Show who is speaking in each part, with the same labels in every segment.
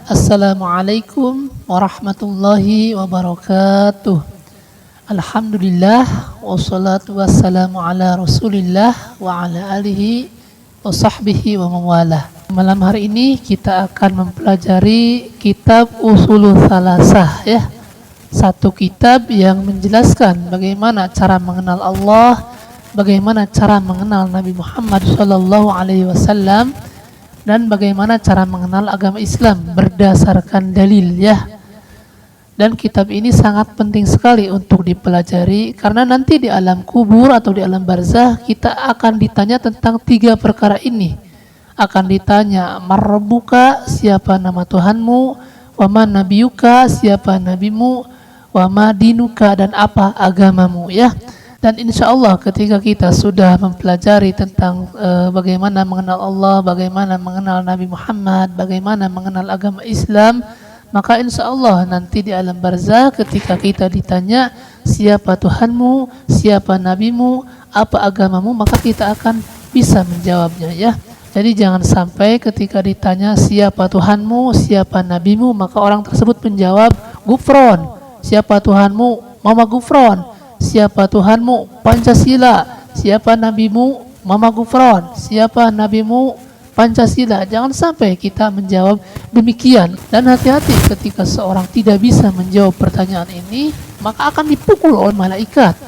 Speaker 1: Assalamualaikum warahmatullahi wabarakatuh. Alhamdulillah wassalatu wassalamu ala rasulillah wa ala alihi wa sahbihi wa mawalah. Malam hari ini kita akan mempelajari kitab Ushulul Thalasah ya. Satu kitab yang menjelaskan bagaimana cara mengenal Allah, bagaimana cara mengenal Nabi Muhammad SAW, dan bagaimana cara mengenal agama Islam berdasarkan dalil ya. Dan kitab ini sangat penting sekali untuk dipelajari karena nanti di alam kubur atau di alam barzah kita akan ditanya tentang tiga perkara ini. Akan ditanya marbuka, siapa nama Tuhanmu, wa man nabiyuka, siapa nabimu, wa ma dinuka, dan apa agamamu ya. Dan insya Allah ketika kita sudah mempelajari tentang bagaimana mengenal Allah, bagaimana mengenal Nabi Muhammad, bagaimana mengenal agama Islam, maka insya Allah nanti di alam barzah ketika kita ditanya siapa Tuhanmu, siapa nabimu, apa agamamu, maka kita akan bisa menjawabnya ya. Jadi jangan sampai ketika ditanya siapa Tuhanmu, siapa nabimu, maka orang tersebut menjawab Gufron. Siapa Tuhanmu? Mama Gufron. Siapa Tuhanmu? Pancasila. Siapa nabimu? Mama Gufron. Siapa nabimu? Pancasila. Jangan sampai kita menjawab demikian. Dan hati-hati ketika seorang tidak bisa menjawab pertanyaan ini, maka akan dipukul oleh malaikat.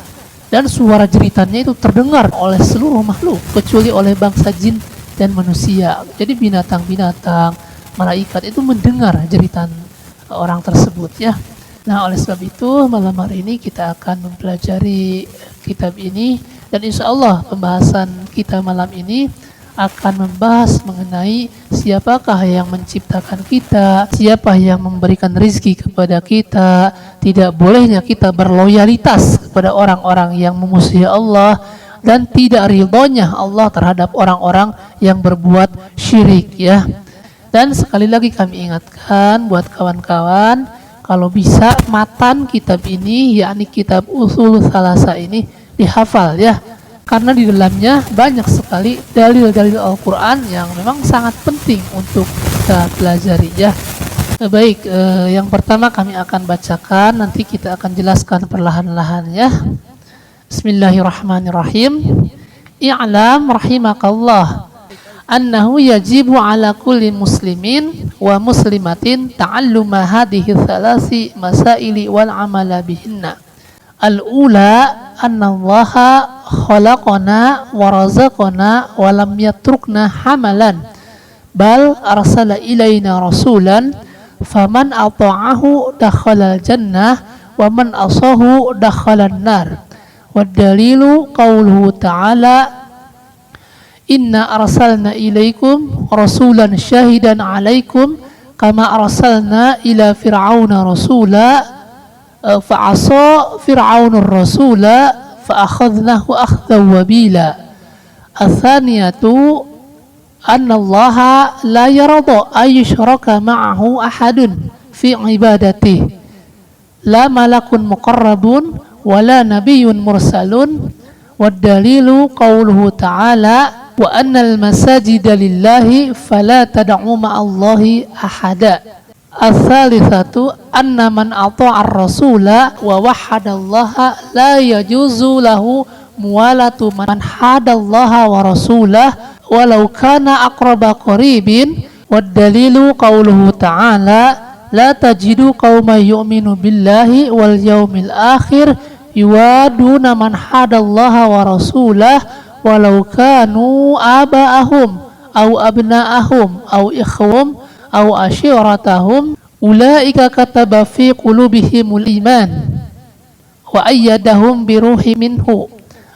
Speaker 1: Dan suara jeritannya itu terdengar oleh seluruh makhluk, kecuali oleh bangsa jin dan manusia. Jadi binatang-binatang, malaikat itu mendengar jeritan orang tersebut ya. Nah, oleh sebab itu malam hari ini kita akan mempelajari kitab ini, dan insya Allah pembahasan kita malam ini akan membahas mengenai siapakah yang menciptakan kita, siapa yang memberikan rizki kepada kita, tidak bolehnya kita berloyalitas kepada orang-orang yang memusuhi Allah, dan tidak ridhonya Allah terhadap orang-orang yang berbuat syirik ya. Dan sekali lagi kami ingatkan buat kawan-kawan, kalau bisa matan kitab ini, yakni kitab Ushulul Thalasah ini dihafal ya. Karena di dalamnya banyak sekali dalil-dalil Al-Quran yang memang sangat penting untuk kita pelajari ya. Baik, yang pertama kami akan bacakan, nanti kita akan jelaskan perlahan-lahan ya. Bismillahirrahmanirrahim. I'lam rahimakallah annahu yajibu ala kulli muslimin wa muslimatin ta'alluma hadhihi thalasi masaili wal amala bihinna. Al-ula anna Allaha khalaqana wa razaqana wa lam yatrukna hamalan bal arsala ilaina rasulan faman ata'ahu dakhala al-jannah wa man asahu dakhala an-nar. Wad dalilu qauluhu ta'ala inna arsalna ilaikum rasulan syahidan alaikum kama arsalna ila fir'auna rasula fa'asa fir'aunur rasula fa'akhadnahu akhdan wabila. Athaniyatu anna allaha la yarada ayyushraka ma'ahu ahadun fi ibadatihi la malakun muqarrabun wala nabiyyun mursalun. Wad dalilu qauluhu ta'ala wa annal masajida lillahi fala tad'u ma'allahi ahada. Ats-tsalitsatu anna man ata'ar rasula wa wahhadallaha la yajuzu lahu muwalatu man hadallaha wa rasulah walau kana aqraba qaribin. Wad dalilu qauluhu ta'ala la tajidu qauman yu'minu billahi wal yaumil akhir yuwaduna man hadallaha wa rasulah walau kanu aba'ahum au abna'ahum au ikhwum au ashiratahum ulaika kataba fi qulubihimul iman wa ayyadahum biruhi minhu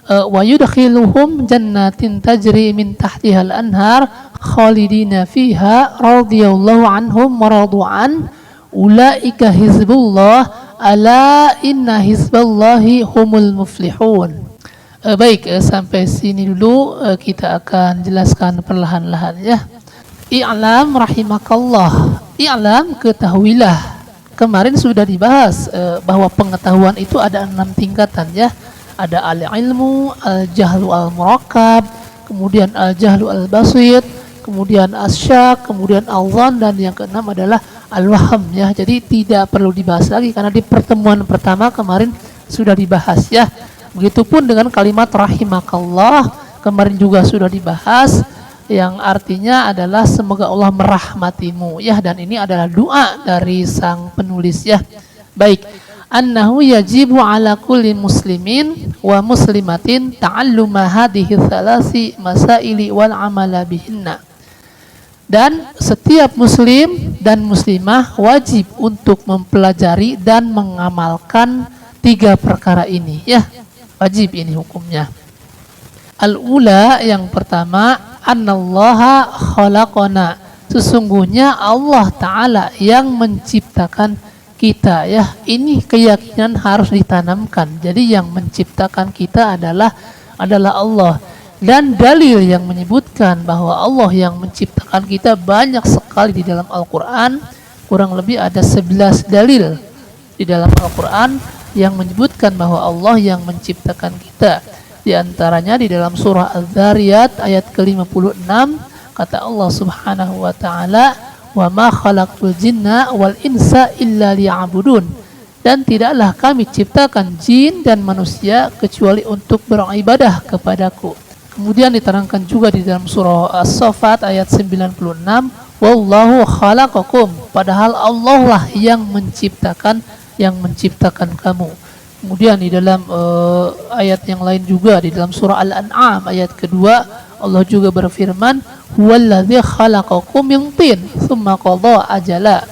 Speaker 1: wa yudkhiluhum jannatin tajri min tahtihal anhar khalidina fiha radhiyallahu anhum wa radu'an ulaika hizbullah ala inna hizballahi humul muflihun. Baik, sampai sini dulu kita akan jelaskan perlahan-lahan ya. I'lam rahimakallah. I'lam, ketahuilah. Kemarin sudah dibahas bahwa pengetahuan itu ada 6 tingkatan ya. Ada al-ilmu, al-jahlu al-murakkab, kemudian al-jahlu al-basit, kemudian asyak, kemudian al-dhan, dan yang keenam adalah al-waham ya. Jadi tidak perlu dibahas lagi karena di pertemuan pertama kemarin sudah dibahas ya. Begitupun dengan kalimat rahimakallah, kemarin juga sudah dibahas, yang artinya adalah semoga Allah merahmatimu ya, dan ini adalah doa dari sang penulis ya. Baik, annahu yajibu ala kulli muslimin wa muslimatin ta'alluma hadhihi thalasi masaili wal amala bihinna. Dan setiap muslim dan muslimah wajib untuk mempelajari dan mengamalkan 3 perkara ini ya. Wajib ini hukumnya. Al-ula, yang pertama, annallaha khalaqana, sesungguhnya Allah Ta'ala yang menciptakan kita ya. Ini keyakinan harus ditanamkan. Jadi yang menciptakan kita adalah Allah. Dan dalil yang menyebutkan bahwa Allah yang menciptakan kita banyak sekali di dalam Al-Quran. Kurang lebih ada 11 dalil di dalam Al-Quran yang menyebutkan bahwa Allah yang menciptakan kita. Di antaranya di dalam surah Al-Dhariyat ayat ke-56, kata Allah Subhanahu wa taala, "Wa ma khalaqtul jinna wal insa illa liya'budun." Dan tidaklah kami ciptakan jin dan manusia kecuali untuk beribadah kepadaku. Kemudian diterangkan juga di dalam surah As-Saffat ayat 96, "Wallahu khalaqakum." Padahal Allah lah yang menciptakan kamu. Kemudian di dalam ayat yang lain juga di dalam surah Al-An'am ayat kedua, Allah juga berfirman, "Huwallazi khalaqakum min tin, tsumma qadha ajala."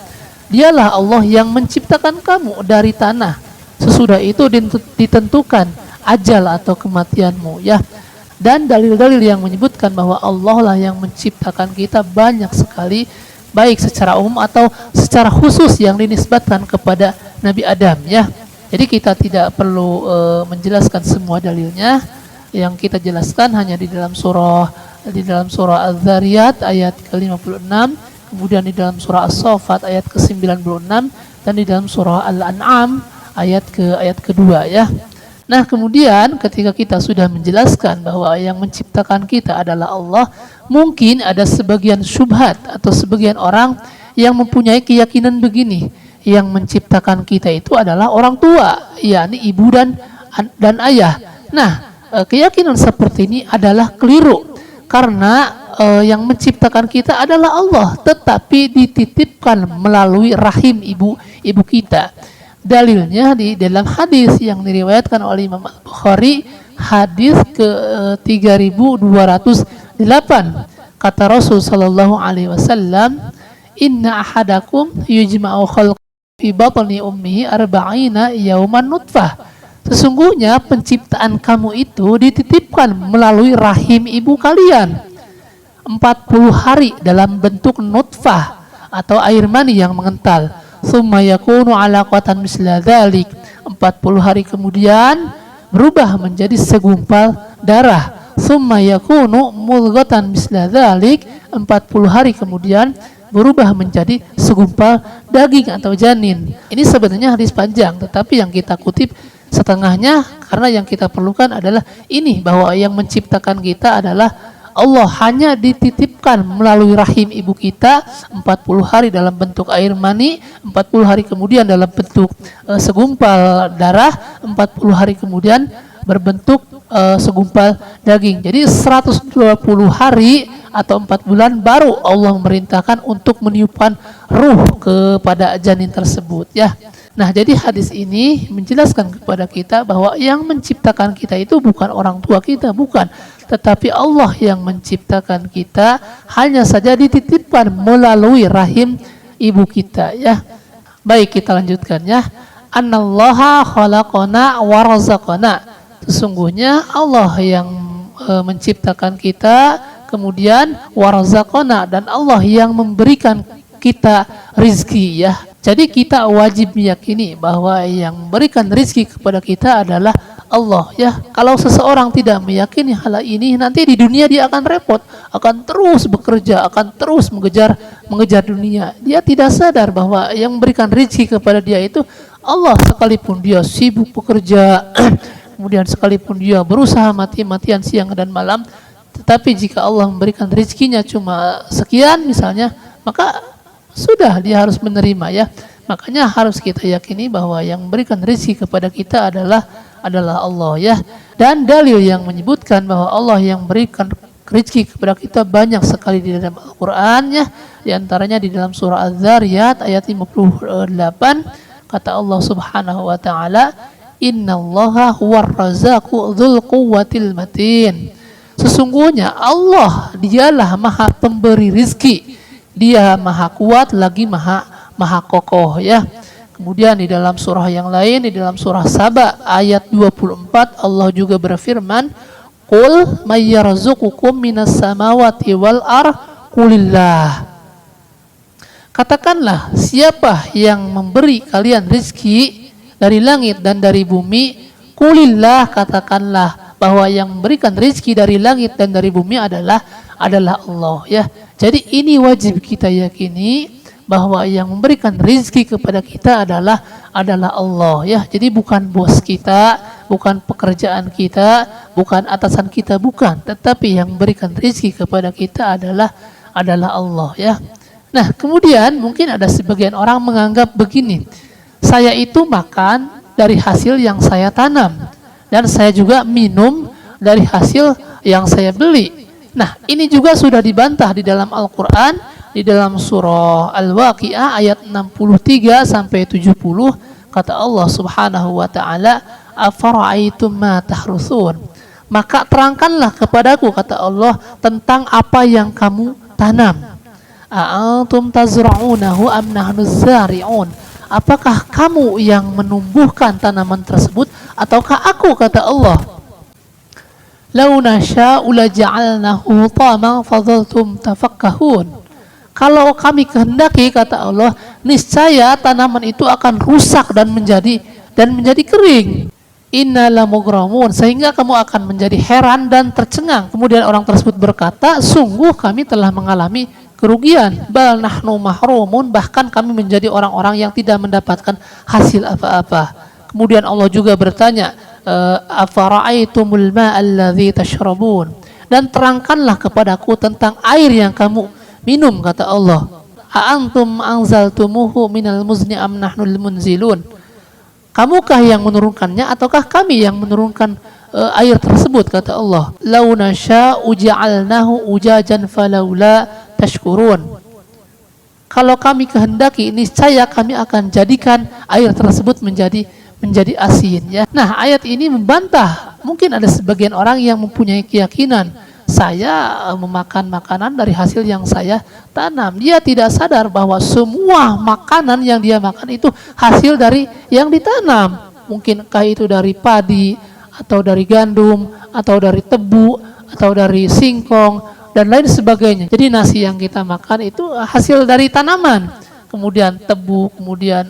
Speaker 1: Dialah Allah yang menciptakan kamu dari tanah. Sesudah itu ditentukan ajal atau kematianmu ya. Dan dalil-dalil yang menyebutkan bahwa Allah lah yang menciptakan kita banyak sekali, baik secara umum atau secara khusus yang dinisbatkan kepada Nabi Adam ya. Jadi kita tidak perlu menjelaskan semua dalilnya. Yang kita jelaskan hanya di dalam surah Al-Dhariyat ayat ke-56, kemudian di dalam surah As-Saffat ayat ke-96, dan di dalam surah Al-An'am ayat kedua ya. Nah, kemudian ketika kita sudah menjelaskan bahwa yang menciptakan kita adalah Allah, mungkin ada sebagian syubhat atau sebagian orang yang mempunyai keyakinan begini, yang menciptakan kita itu adalah orang tua, yakni ibu dan ayah. Nah, keyakinan seperti ini adalah keliru, karena yang menciptakan kita adalah Allah, tetapi dititipkan melalui rahim ibu kita. Dalilnya di dalam hadis yang diriwayatkan oleh Imam Al-Bukhari, hadis ke-3208, kata Rasul sallallahu alaihi wasallam, "Inna ahadakum yujma'u khalqu fi batni ummihi arba'ina yauman nutfah." Sesungguhnya penciptaan kamu itu dititipkan melalui rahim ibu kalian 40 hari dalam bentuk nutfah atau air mani yang mengental. Tsumma yakunu 'alaqatan misla dzalik. 40 hari kemudian berubah menjadi segumpal darah. Tsumma yakunu mudghatan misla dzalik. 40 hari kemudian berubah menjadi segumpal daging atau janin. Ini sebenarnya hadis panjang, tetapi yang kita kutip setengahnya karena yang kita perlukan adalah ini, bahwa yang menciptakan kita adalah Allah, hanya dititipkan melalui rahim ibu kita 40 hari dalam bentuk air mani, 40 hari kemudian dalam bentuk segumpal darah, 40 hari kemudian berbentuk segumpal daging. Jadi 120 hari atau 4 bulan baru Allah memerintahkan untuk meniupkan ruh kepada janin tersebut ya. Nah, jadi hadis ini menjelaskan kepada kita bahwa yang menciptakan kita itu bukan orang tua kita, bukan, tetapi Allah yang menciptakan kita, hanya saja dititipkan melalui rahim ibu kita ya. Baik, kita lanjutkan ya. Annallaha khalaqana wa razaqana. Sesungguhnya Allah yang menciptakan kita, kemudian warzaqana, dan Allah yang memberikan kita rizki ya. Jadi kita wajib meyakini bahwa yang memberikan rizki kepada kita adalah Allah ya. Kalau seseorang tidak meyakini hal ini, nanti di dunia dia akan repot, akan terus bekerja, akan terus mengejar dunia. Dia tidak sadar bahwa yang memberikan rizki kepada dia itu Allah, sekalipun dia sibuk bekerja kemudian sekalipun dia berusaha mati-matian siang dan malam, Tetapi jika Allah memberikan rezekinya cuma sekian misalnya, maka sudah dia harus menerima ya. Makanya harus kita yakini bahwa yang memberikan rezeki kepada kita adalah Allah ya. Dan dalil yang menyebutkan bahwa Allah yang memberikan rezeki kepada kita banyak sekali di dalam Al-Qur'an ya. Di antaranya di dalam surah Az-Zariyat ayat 58 kata Allah Subhanahu wa taala, "Innallaha huwar razzaqu dzul quwwatil matin." Sesungguhnya Allah dialah maha pemberi rizki, dia maha kuat lagi maha kokoh ya. Kemudian di dalam surah yang lain, di dalam surah Saba ayat 24 Allah juga berfirman, "Qul may yarzuqukum minas samawati wal qulillah." Katakanlah, siapa yang memberi kalian rizki dari langit dan dari bumi? Qulillah, katakanlah bahwa yang memberikan rezeki dari langit dan dari bumi adalah Allah ya. Jadi ini wajib kita yakini bahwa yang memberikan rezeki kepada kita adalah Allah ya. Jadi bukan bos kita, bukan pekerjaan kita, bukan atasan kita, bukan, tetapi yang memberikan rezeki kepada kita adalah Allah ya. Nah, kemudian mungkin ada sebagian orang menganggap begini, saya itu makan dari hasil yang saya tanam, dan saya juga minum dari hasil yang saya beli. Nah, ini juga sudah dibantah di dalam Al-Quran, di dalam surah Al-Waqi'ah ayat 63 sampai 70, kata Allah Subhanahu wa taala, "Afara'aitum ma tahrusun?" Maka terangkanlah kepadaku, kata Allah, tentang apa yang kamu tanam. "A'antum tazra'unahu am nahnuz zari'un?" Apakah kamu yang menumbuhkan tanaman tersebut ataukah aku, kata Allah. "Lau nasya'u laja'alnahu taman fadhaltum tafakkahun." Kalau kami kehendaki, kata Allah, niscaya tanaman itu akan rusak dan menjadi kering. "Inna lamughramun," sehingga kamu akan menjadi heran dan tercengang. Kemudian orang tersebut berkata, "Sungguh kami telah mengalami kerugian. Bal nahnu mahrumun," bahkan kami menjadi orang-orang yang tidak mendapatkan hasil apa-apa. Kemudian Allah juga bertanya, "Afara'aitumul ma'alladzi tashrabun?" Dan terangkanlah kepadaku tentang air yang kamu minum, kata Allah. "A'antum anzaltumuhu minal muzni am nahnul munzilun?" Kamukah yang menurunkannya ataukah kami yang menurunkan air tersebut, kata Allah. "Lau nasya'u ja'alnahu ujajan falaula tashkurun." Kalau kami kehendaki, niscaya kami akan jadikan air tersebut menjadi asin ya. Nah, ayat ini membantah. Mungkin ada sebagian orang yang mempunyai keyakinan, saya memakan makanan dari hasil yang saya tanam. Dia tidak sadar bahwa semua makanan yang dia makan itu hasil dari yang ditanam. Mungkinkah itu dari padi, atau dari gandum, atau dari tebu, atau dari singkong, dan lain sebagainya. Jadi nasi yang kita makan itu hasil dari tanaman. Kemudian tebu, kemudian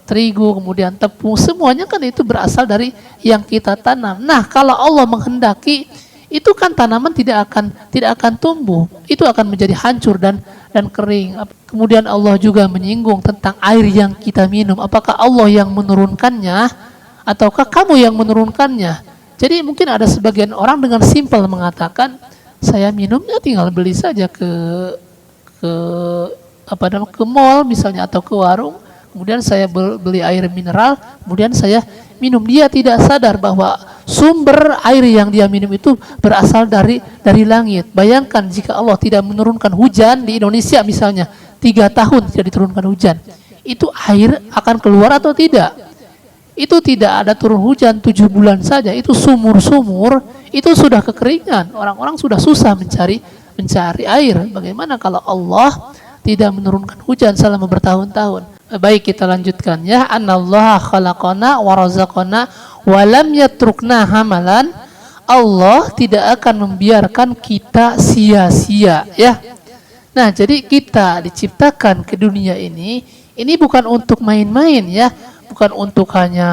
Speaker 1: terigu, kemudian tepung, semuanya kan itu berasal dari yang kita tanam. Nah, kalau Allah menghendaki, itu kan tanaman tidak akan tumbuh, itu akan menjadi hancur dan kering. Kemudian Allah juga menyinggung tentang air yang kita minum. Apakah Allah yang menurunkannya ataukah kamu yang menurunkannya? Jadi mungkin ada sebagian orang dengan simpel mengatakan, saya minumnya tinggal beli saja ke mall misalnya atau ke warung, kemudian saya beli air mineral, kemudian saya minum. Dia tidak sadar bahwa sumber air yang dia minum itu berasal dari langit. Bayangkan jika Allah tidak menurunkan hujan di Indonesia misalnya, 3 tahun tidak diturunkan hujan, itu air akan keluar atau tidak? Itu tidak ada turun hujan 7 bulan saja, itu sumur-sumur itu sudah kekeringan, orang-orang sudah susah mencari air. Bagaimana kalau Allah tidak menurunkan hujan selama bertahun-tahun? Baik, kita lanjutkan ya. "Anallaha khalaqana wa razaqana wa lam yatrukna hamalan." Allah tidak akan membiarkan kita sia-sia ya. Nah, jadi kita diciptakan ke dunia ini bukan untuk main-main ya, bukan untuk hanya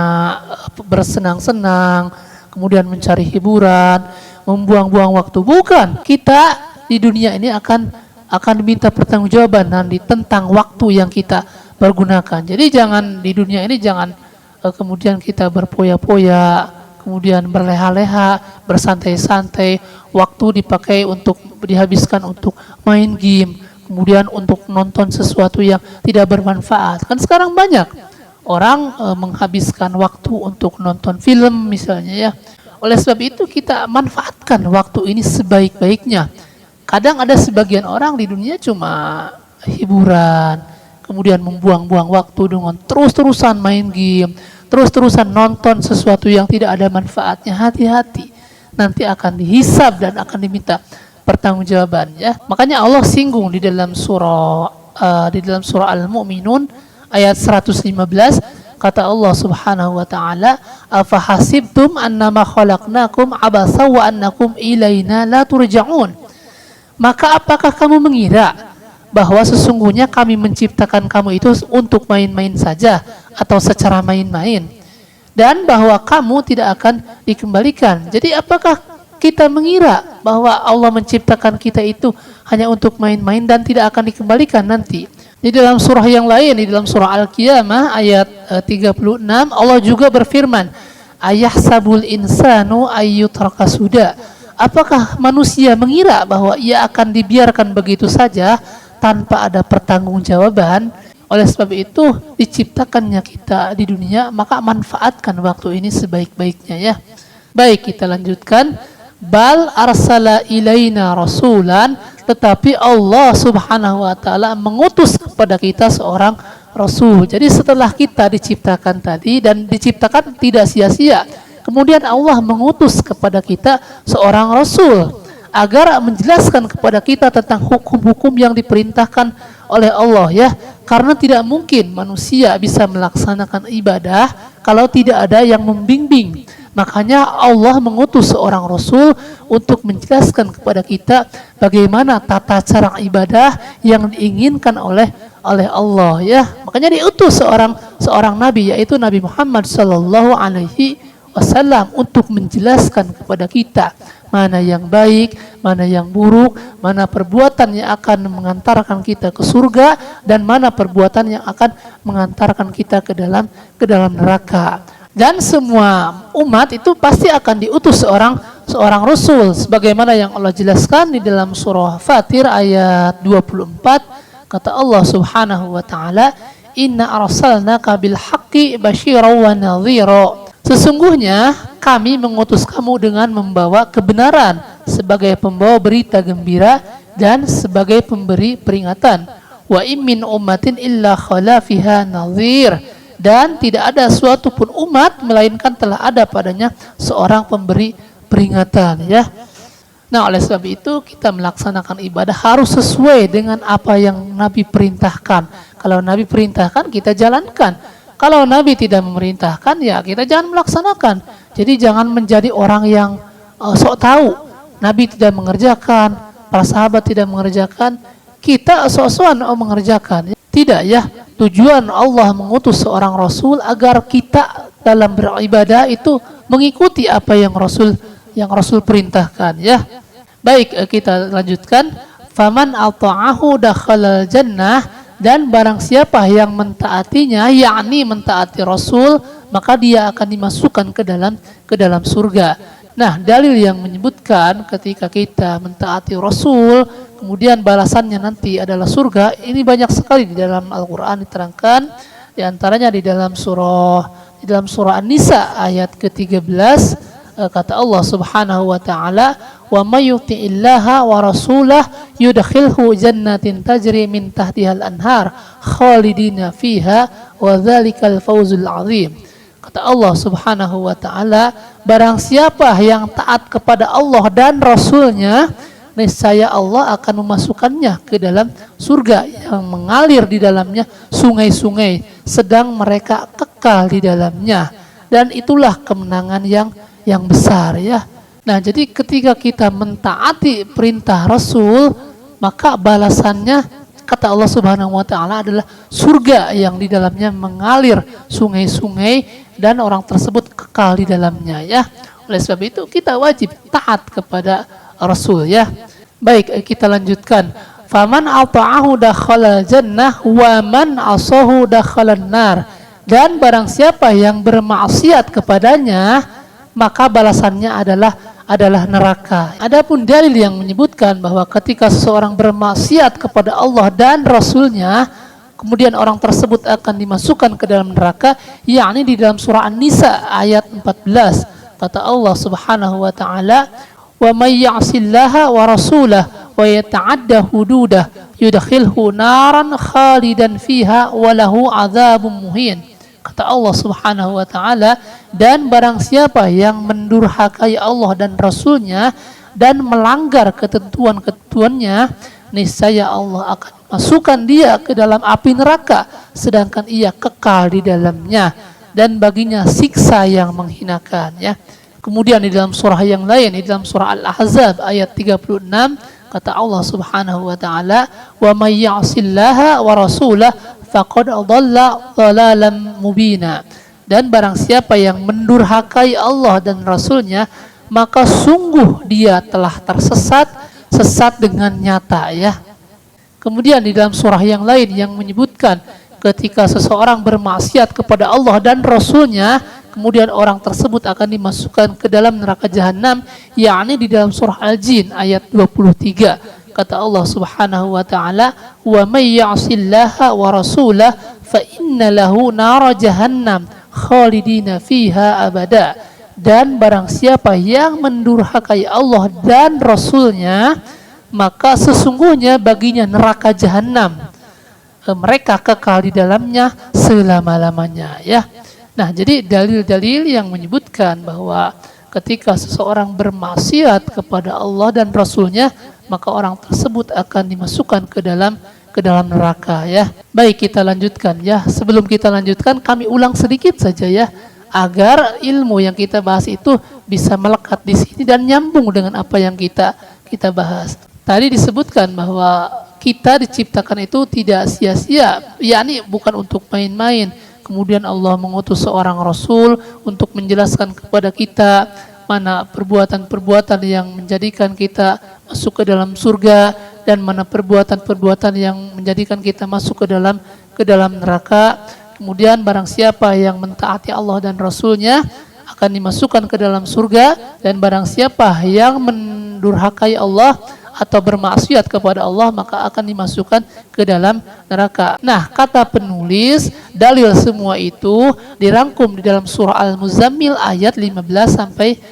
Speaker 1: bersenang-senang, kemudian mencari hiburan, membuang-buang waktu, bukan. Kita di dunia ini akan diminta pertanggungjawaban nanti tentang waktu yang kita pergunakan. Jadi jangan di dunia ini kemudian kita berpoya-poya, kemudian berleha-leha, bersantai-santai, waktu dipakai untuk dihabiskan untuk main game, kemudian untuk nonton sesuatu yang tidak bermanfaat. Kan sekarang banyak orang menghabiskan waktu untuk nonton film misalnya ya. Oleh sebab itu kita manfaatkan waktu ini sebaik-baiknya. Kadang ada sebagian orang di dunia cuma hiburan, kemudian membuang-buang waktu dengan terus-terusan main game, terus-terusan nonton sesuatu yang tidak ada manfaatnya. Hati-hati, nanti akan dihisab dan akan diminta pertanggungjawaban ya. Makanya Allah singgung di dalam surah Al-Mu'minun ayat 115, kata Allah Subhanahu wa taala, "Afahasibtum annama khalaqnakum abasa wa annakum ilaina la turja'un?" Maka apakah kamu mengira bahwa sesungguhnya kami menciptakan kamu itu untuk main-main saja atau secara main-main, dan bahwa kamu tidak akan dikembalikan? Jadi apakah kita mengira bahwa Allah menciptakan kita itu hanya untuk main-main dan tidak akan dikembalikan nanti? Di dalam surah yang lain, di dalam surah Al-Qiyamah ayat 36, Allah juga berfirman, "Ayahsabul insanu ayyutraka suda?" Apakah manusia mengira bahwa ia akan dibiarkan begitu saja tanpa ada pertanggungjawaban? Oleh sebab itu diciptakannya kita di dunia, maka manfaatkan waktu ini sebaik-baiknya ya. Baik, kita lanjutkan. Bal arsala ilaina rasulan, tetapi Allah Subhanahu wa taala mengutus kepada kita seorang rasul. Jadi setelah kita diciptakan tadi, dan diciptakan tidak sia-sia, kemudian Allah mengutus kepada kita seorang rasul agar menjelaskan kepada kita tentang hukum-hukum yang diperintahkan oleh Allah ya. Karena tidak mungkin manusia bisa melaksanakan ibadah kalau tidak ada yang membimbing. Makanya Allah mengutus seorang rasul untuk menjelaskan kepada kita bagaimana tata cara ibadah yang diinginkan oleh Allah ya. Makanya diutus seorang nabi, yaitu Nabi Muhammad sallallahu alaihi wasallam, untuk menjelaskan kepada kita mana yang baik, mana yang buruk, mana perbuatan yang akan mengantarkan kita ke surga, dan mana perbuatan yang akan mengantarkan kita ke dalam neraka. Dan semua umat itu pasti akan diutus seorang rasul, sebagaimana yang Allah jelaskan di dalam surah Fatir ayat 24, kata Allah Subhanahu wa taala, "Inna arsalnaka bil haqqi basyiran wa nadhira." Sesungguhnya kami mengutus kamu dengan membawa kebenaran sebagai pembawa berita gembira dan sebagai pemberi peringatan. Wa im min ummatin illa khala fiha nadhir. Dan tidak ada suatu pun umat melainkan telah ada padanya seorang pemberi peringatan ya. Nah, oleh sebab itu kita melaksanakan ibadah harus sesuai dengan apa yang Nabi perintahkan. Kalau Nabi perintahkan, kita jalankan. Kalau Nabi tidak memerintahkan, ya kita jangan melaksanakan. Jadi jangan menjadi orang yang sok tahu. Nabi tidak mengerjakan, para sahabat tidak mengerjakan, kita sok-sokan mengerjakan. Tidak ya. Tujuan Allah mengutus seorang rasul agar kita dalam beribadah itu mengikuti apa yang Rasul perintahkan ya. Baik, kita lanjutkan. Faman ata'ahu dakhalal jannah, dan barang siapa yang mentaatinya, yakni mentaati Rasul, maka dia akan dimasukkan ke dalam surga. Nah, dalil yang menyebutkan ketika kita mentaati Rasul, kemudian balasannya nanti adalah surga, ini banyak sekali di dalam Al-Quran diterangkan. Di antaranya di dalam surah An-Nisa ayat ke-13, kata Allah Subhanahu wa taala, "Wa may yuti'illaha wa rasulah yudkhilhu jannatin tajri min tahtihal anhar khalidina fiha wa dzalikal fawzul 'adzim." Kata Allah Subhanahu wa taala, barang siapa yang taat kepada Allah dan Rasulnya, niscaya Allah akan memasukkannya ke dalam surga yang mengalir di dalamnya sungai-sungai, sedang mereka kekal di dalamnya. Dan itulah kemenangan yang besar ya. Nah, jadi ketika kita mentaati perintah Rasul, maka balasannya, kata Allah Subhanahu wa taala, adalah surga yang di dalamnya mengalir sungai-sungai dan orang tersebut kekal di dalamnya ya. Oleh sebab itu kita wajib taat kepada Rasul ya. Baik, kita lanjutkan. Faman ata'ahu dakhala jannah wa man asahu dakhalan nar. Dan barang siapa yang bermaksiat kepadanya, maka balasannya adalah neraka. Adapun dalil yang menyebutkan bahwa ketika seseorang bermaksiat kepada Allah dan Rasulnya, kemudian orang tersebut akan dimasukkan ke dalam neraka, yakni di dalam surah An-Nisa ayat 14. Kata Allah Subhanahu wa taala, "Wa may ya'sillaha wa rasulahu wa yata'adda hududah yudkhilhu naran khalidan fiha wa lahu 'adzabun muhin." Kata Allah Subhanahu wa taala, dan barang siapa yang mendurhakai Allah dan Rasulnya dan melanggar ketentuan-ketentuannya, niscaya Allah akan masukkan dia ke dalam api neraka, sedangkan ia kekal di dalamnya, dan baginya siksa yang menghinakan, ya. Kemudian di dalam surah yang lain, di dalam surah Al-Ahzab ayat 36, kata Allah Subhanahu wa taala, "Wa may ya'sillaha wa rasulahu faqad dhalla dhalalan mubina." Dan barang siapa yang mendurhakai Allah dan Rasulnya, maka sungguh dia telah sesat dengan nyata, ya. Kemudian di dalam surah yang lain yang menyebutkan ketika seseorang bermaksiat kepada Allah dan Rasulnya, kemudian orang tersebut akan dimasukkan ke dalam neraka jahanam, yakni di dalam surah Al-Jin ayat 23. Kata Allah Subhanahu wa taala, "Wa may ya'sillaha wa rasulahu fa inna lahu nar jahannam khalidina fiha abada." Dan barang siapa yang mendurhakai Allah dan Rasulnya, maka sesungguhnya baginya neraka jahanam, mereka kekal di dalamnya selama-lamanya, ya. Nah, jadi dalil-dalil yang menyebutkan bahwa ketika seseorang bermaksiat kepada Allah dan Rasulnya, maka orang tersebut akan dimasukkan ke dalam neraka, ya. Baik, kita lanjutkan, ya. Sebelum kita lanjutkan, kami ulang sedikit saja, ya, agar ilmu yang kita bahas itu bisa melekat di sini dan nyambung dengan apa yang kita bahas. Tadi disebutkan bahwa kita diciptakan itu tidak sia-sia, yakni bukan untuk main-main. Kemudian Allah mengutus seorang Rasul untuk menjelaskan kepada kita mana perbuatan-perbuatan yang menjadikan kita masuk ke dalam surga dan mana perbuatan-perbuatan yang menjadikan kita masuk ke dalam neraka. Kemudian barang siapa yang mentaati Allah dan Rasulnya akan dimasukkan ke dalam surga, dan barang siapa yang mendurhakai Allah atau bermaksiat kepada Allah maka akan dimasukkan ke dalam neraka. Nah, kata penulis, dalil semua itu dirangkum di dalam surah Al-Muzammil ayat 15 sampai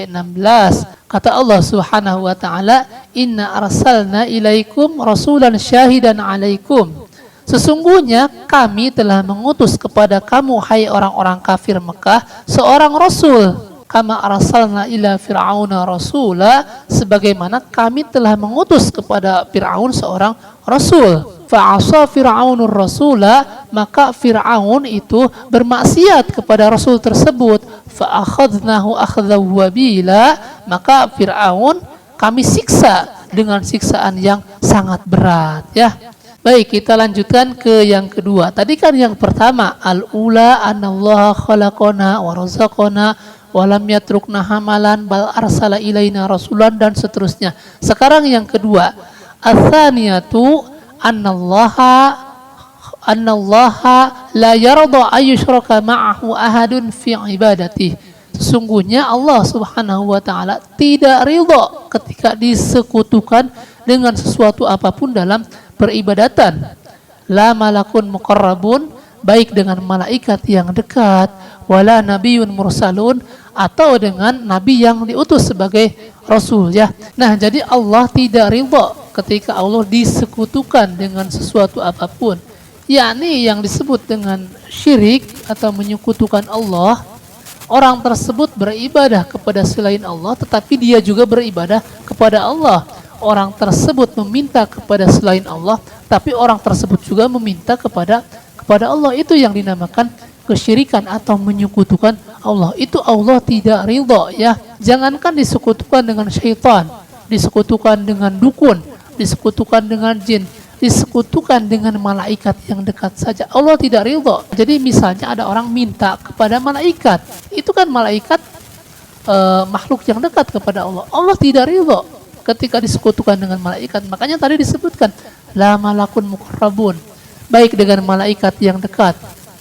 Speaker 1: 16. Kata Allah Subhanahu wa taala, "Inna arsalna ilaikum rasulan syahidan 'alaikum." Sesungguhnya kami telah mengutus kepada kamu, hai orang-orang kafir Mekah, seorang rasul. Kama arsalna ila fir'auna rasula, sebagaimana kami telah mengutus kepada Fir'aun seorang rasul. Fa'asa fir'aunur rasula, maka Fir'aun itu bermaksiat kepada rasul tersebut. Fa'akhadnahu akhdaw wabila, maka Fir'aun kami siksa dengan siksaan yang sangat berat, ya. Baik, kita lanjutkan ke yang kedua. Tadi kan yang pertama, al-ula anallaha khalaqana wa razaqana wa lam yatrukna hamalan bal arsala ilaina rasulan, dan seterusnya. Sekarang yang kedua, ats-tsaniyatu anallaha la yarda ayyushraka ma'ahu ahadun fi ibadatihi. Sesungguhnya Allah Subhanahu wa taala tidak ridha ketika disekutukan dengan sesuatu apapun dalam peribadatan. La malakun muqarrabun, baik dengan malaikat yang dekat, wala nabiyyun mursalun, atau dengan nabi yang diutus sebagai rasul, ya. Nah, jadi Allah tidak ridha ketika Allah disekutukan dengan sesuatu apapun, yakni yang disebut dengan syirik atau menyekutukan Allah. Orang tersebut beribadah kepada selain Allah, tetapi dia juga beribadah kepada Allah. Orang tersebut meminta kepada selain Allah, tapi orang tersebut juga meminta kepada Allah. Itu yang dinamakan kesyirikan atau menyekutukan Allah. Itu Allah tidak ridha, ya. Jangankan disekutukan dengan syaitan, disekutukan dengan dukun, disekutukan dengan jin, disekutukan dengan malaikat yang dekat saja, Allah tidak ridha. Jadi misalnya ada orang minta kepada malaikat, itu kan malaikat makhluk yang dekat kepada Allah. Allah tidak ridha ketika disekutukan dengan malaikat. Makanya tadi disebutkan la malakun muqarrabun, baik dengan malaikat yang dekat,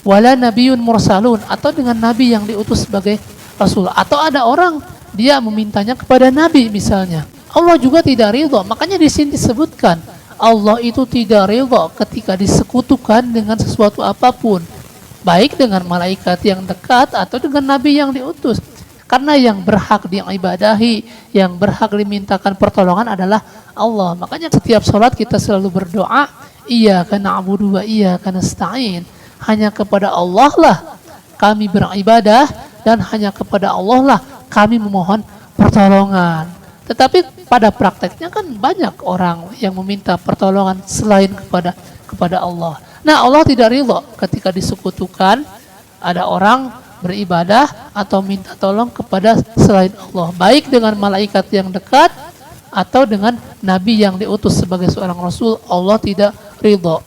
Speaker 1: wala nabiyyun mursalun, atau dengan nabi yang diutus sebagai Rasul. Atau ada orang dia memintanya kepada Nabi misalnya. Allah juga tidak ridho. Makanya di sini disebutkan Allah itu tidak ridho ketika disekutukan dengan sesuatu apapun, baik dengan malaikat yang dekat atau dengan Nabi yang diutus. Karena yang berhak diibadahi, yang berhak dimintakan pertolongan adalah Allah. Makanya setiap sholat kita selalu berdoa, iyyaka na'budu wa iyyaka nasta'in. Hanya kepada Allah lah kami beribadah dan hanya kepada Allah lah kami memohon pertolongan. Tetapi pada prakteknya kan banyak orang yang meminta pertolongan selain kepada Allah. Nah, Allah tidak ridho ketika disekutukan ada orang beribadah atau minta tolong kepada selain Allah, baik dengan malaikat yang dekat atau dengan nabi yang diutus sebagai seorang rasul. Allah tidak ridho.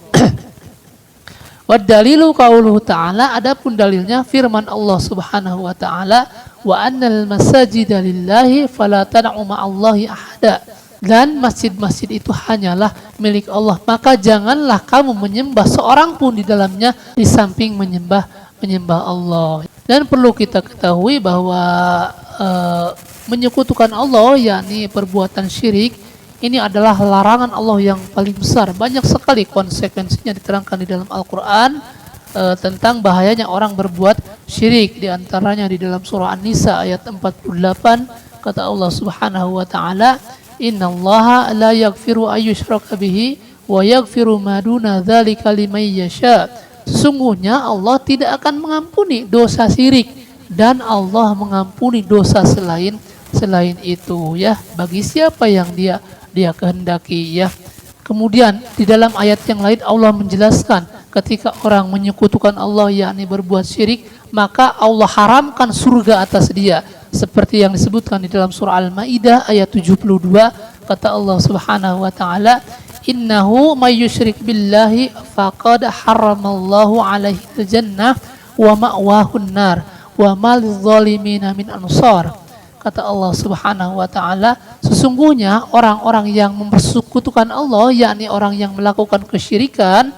Speaker 1: Wad dalilu qauluhu ta'ala, adapun dalilnya firman Allah Subhanahu wa taala, wa annal masajida lillahi fala tad'u ma'allahi ahada. Dan masjid-masjid itu hanyalah milik Allah, maka janganlah kamu menyembah seorang pun di dalamnya di samping menyembah Allah. Dan perlu kita ketahui bahwa menyekutukan Allah, yakni perbuatan syirik, ini adalah larangan Allah yang paling besar. Banyak sekali konsekuensinya diterangkan di dalam Al-Quran tentang bahayanya orang berbuat syirik. Di antaranya di dalam surah An-Nisa ayat 48, kata Allah Subhanahu wa taala, innallaha la yaghfiru ayyushraka bihi wa yaghfiru ma duna dzalika liman yasha. Sesungguhnya Allah tidak akan mengampuni dosa syirik dan Allah mengampuni dosa selain itu, ya, bagi siapa yang dia kehendaki, ya. Kemudian di dalam ayat yang lain Allah menjelaskan ketika orang menyekutukan Allah, yakni berbuat syirik, maka Allah haramkan surga atas dia, seperti yang disebutkan di dalam surah Al-Maidah ayat 72, kata Allah Subhanahu wa taala, innahu may yusyrik billahi faqad haramallahu alaihi al-jannah wa ma'wahun nar wa mal zalimina min ansar. Kata Allah Subhanahu wa taala, sesungguhnya orang-orang yang mempersekutukan Allah, yakni orang yang melakukan kesyirikan,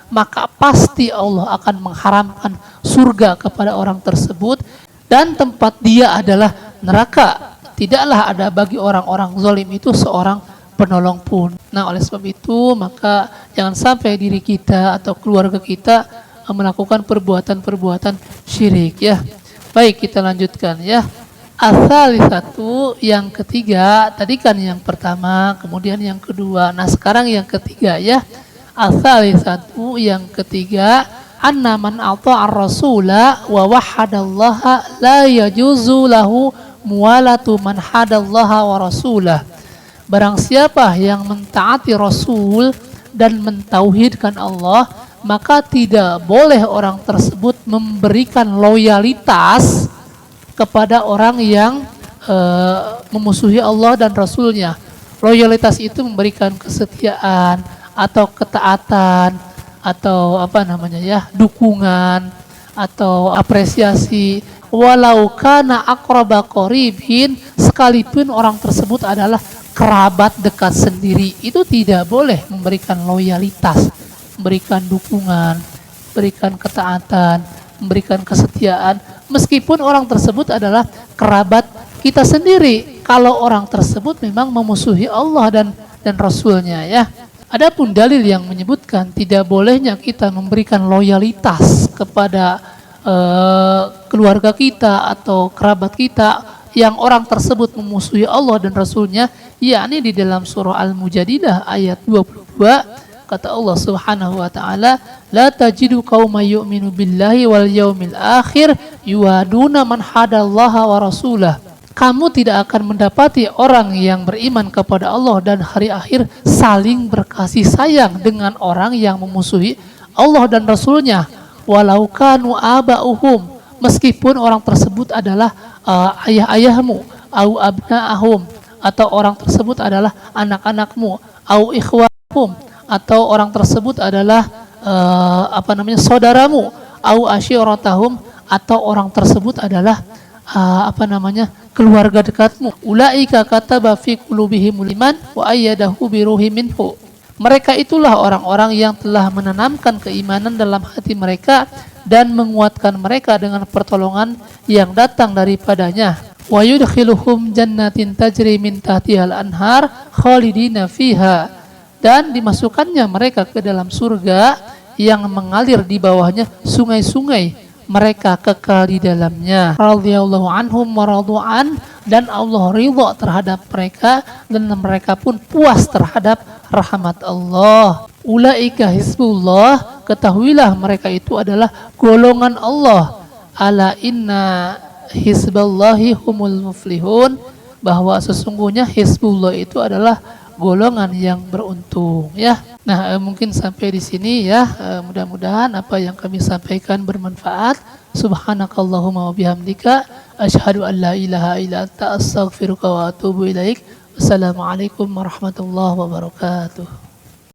Speaker 1: maka pasti Allah akan mengharamkan surga kepada orang tersebut dan tempat dia adalah neraka. Tidaklah ada bagi orang-orang zalim itu seorang penolong pun. Nah, oleh sebab itu maka jangan sampai diri kita atau keluarga kita melakukan perbuatan-perbuatan syirik, ya. Baik, kita lanjutkan, ya. As-salisatu, yang ketiga. Tadi kan yang pertama, kemudian yang kedua. Nah, sekarang yang ketiga, ya. As-salisatu, yang ketiga, anna man ata'ar rasula wa wahadallaha la yajuzu lahu muwalatu man hadallaha wa rasulah. Barang siapa yang mentaati Rasul dan mentauhidkan Allah, maka tidak boleh orang tersebut memberikan loyalitas kepada orang yang memusuhi Allah dan Rasulnya. Loyalitas itu memberikan kesetiaan atau ketaatan atau dukungan atau apresiasi, walau kana aqraba qaribin, sekalipun orang tersebut adalah kerabat dekat sendiri, itu tidak boleh memberikan loyalitas, memberikan dukungan, memberikan ketaatan, memberikan kesetiaan, meskipun orang tersebut adalah kerabat kita sendiri, kalau orang tersebut memang memusuhi Allah dan Rasulnya, ya. Adapun dalil yang menyebutkan tidak bolehnya kita memberikan loyalitas kepada keluarga kita atau kerabat kita yang orang tersebut memusuhi Allah dan Rasulnya, yakni di dalam surah Al-Mujadilah ayat 22, kata Allah Subhanahu wa taala, la tajidu qauman yu'minu billahi wal yaumil akhir yuwaduna man hadallaha wa rasulah. Kamu tidak akan mendapati orang yang beriman kepada Allah dan hari akhir saling berkasih sayang dengan orang yang memusuhi Allah dan Rasulnya, walau kanu aba'uhum, meskipun orang tersebut adalah ayah-ayahmu, au abna'ahum, atau orang tersebut adalah anak-anakmu, au ikhwahum, atau orang tersebut adalah saudaramu, au asyiratahum, atau orang tersebut adalah keluarga dekatmu. Ulaika kataba fi qulubihimul iman wa ayyadahu bi ruhim minhu. Mereka itulah orang-orang yang telah menanamkan keimanan dalam hati mereka dan menguatkan mereka dengan pertolongan yang datang daripadanya. Wa yudkhiluhum jannatin tajri min tahtihal anhar khalidina fiha, dan dimasukkannya mereka ke dalam surga yang mengalir di bawahnya sungai-sungai, mereka kekal di dalamnya. Radhiyallahu anhum wa radu'an, dan Allah ridha terhadap mereka dan mereka pun puas terhadap rahmat Allah. Ulaika hizbullah, ketahuilah mereka itu adalah golongan Allah. Ala inna hizballahi humul muflihun, bahwa sesungguhnya hizbullah itu adalah golongan yang beruntung, ya. Nah, mungkin sampai di sini ya. Mudah-mudahan apa yang kami sampaikan bermanfaat. Subhanakallahumma wa bihamdika asyhadu an la ilaha illa anta astaghfiruka wa atubu ilaik. Wassalamualaikum warahmatullahi wabarakatuh.